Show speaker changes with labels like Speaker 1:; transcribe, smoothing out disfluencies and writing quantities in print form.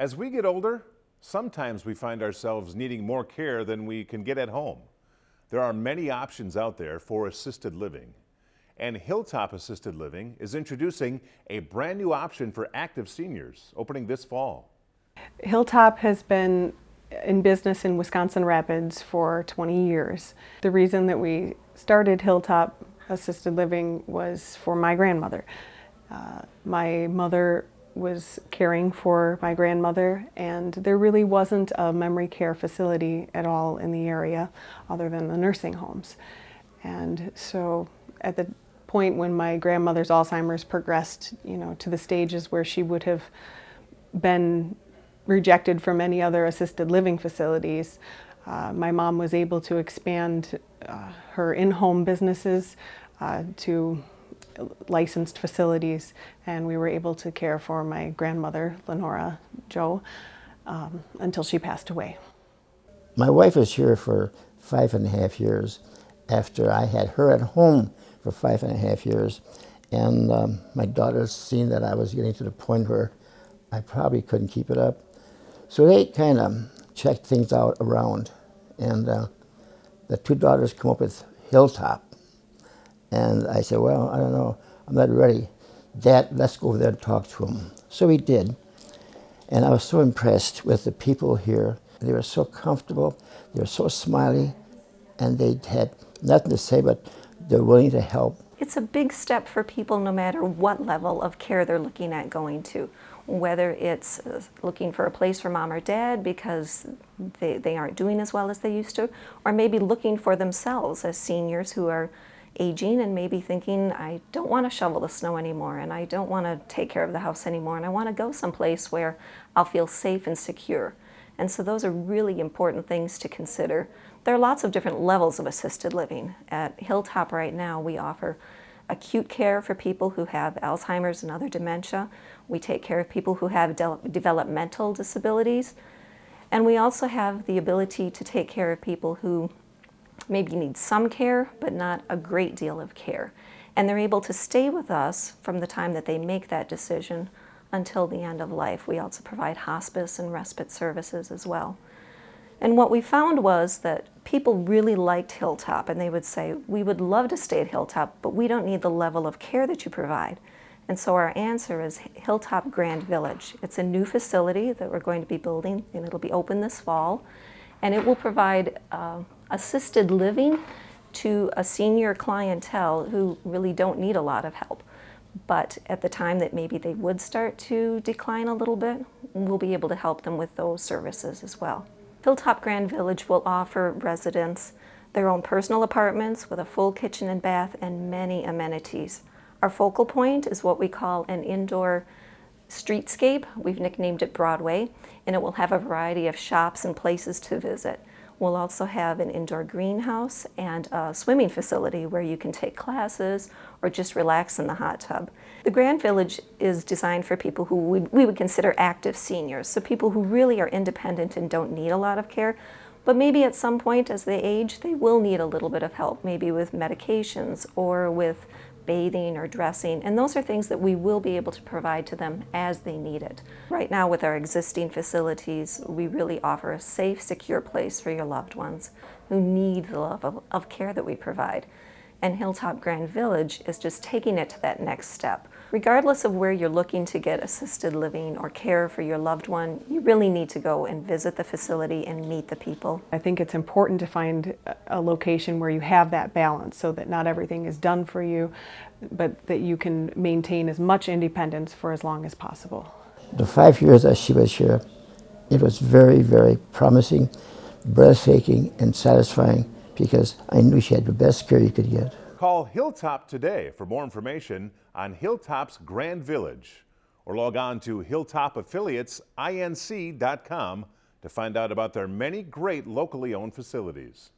Speaker 1: As we get older, sometimes we find ourselves needing more care than we can get at home. There are many options out there for assisted living. And Hilltop Assisted Living is introducing a brand new option for active seniors, opening this fall.
Speaker 2: Hilltop has been in business in Wisconsin Rapids for 20 years. The reason that we started Hilltop Assisted Living was for my grandmother. My mother was caring for my grandmother, and there really wasn't a memory care facility at all in the area other than the nursing homes. And so at the point when my grandmother's Alzheimer's progressed, to the stages where she would have been rejected from any other assisted living facilities, my mom was able to expand her in-home businesses to licensed facilities, and we were able to care for my grandmother, Lenora Joe, until she passed away.
Speaker 3: My wife was here for 5.5 years after I had her at home for 5.5 years, and my daughters seen that I was getting to the point where I probably couldn't keep it up. So they kind of checked things out around, and the two daughters come up with Hilltop. And I said, well, I don't know, I'm not ready. Dad, let's go over there and talk to him. So we did. And I was so impressed with the people here. They were so comfortable, they were so smiley, and they had nothing to say, but they're willing to help.
Speaker 4: It's a big step for people no matter what level of care they're looking at going to. Whether it's looking for a place for mom or dad because they aren't doing as well as they used to, or maybe looking for themselves as seniors who are aging and maybe thinking, I don't want to shovel the snow anymore, and I don't want to take care of the house anymore, and I want to go someplace where I'll feel safe and secure. And so those are really important things to consider. There are lots of different levels of assisted living. At Hilltop right now, we offer acute care for people who have Alzheimer's and other dementia. We take care of people who have developmental disabilities. And we also have the ability to take care of people who maybe need some care, but not a great deal of care. And they're able to stay with us from the time that they make that decision until the end of life. We also provide hospice and respite services as well. And what we found was that people really liked Hilltop, and they would say, we would love to stay at Hilltop, but we don't need the level of care that you provide. And so our answer is Hilltop Grand Village. It's a new facility that we're going to be building, and it'll be open this fall. And it will provide assisted living to a senior clientele who really don't need a lot of help. But at the time that maybe they would start to decline a little bit, we'll be able to help them with those services as well. Hilltop Grand Village will offer residents their own personal apartments with a full kitchen and bath and many amenities. Our focal point is what we call an indoor streetscape. We've nicknamed it Broadway, and it will have a variety of shops and places to visit. We'll also have an indoor greenhouse and a swimming facility where you can take classes or just relax in the hot tub. The Grand Village is designed for people who we would consider active seniors, so people who really are independent and don't need a lot of care, but maybe at some point as they age, they will need a little bit of help, maybe with medications or with bathing or dressing, and those are things that we will be able to provide to them as they need it. Right now with our existing facilities, we really offer a safe, secure place for your loved ones who need the level of care that we provide. And Hilltop Grand Village is just taking it to that next step. Regardless of where you're looking to get assisted living or care for your loved one, you really need to go and visit the facility and meet the people.
Speaker 2: I think it's important to find a location where you have that balance so that not everything is done for you, but that you can maintain as much independence for as long as possible.
Speaker 3: The 5 years that she was here, it was very, very promising, breathtaking, and satisfying because I knew she had the best care you could get.
Speaker 1: Call Hilltop today for more information on Hilltop's Grand Village, or log on to hilltopaffiliatesinc.com to find out about their many great locally owned facilities.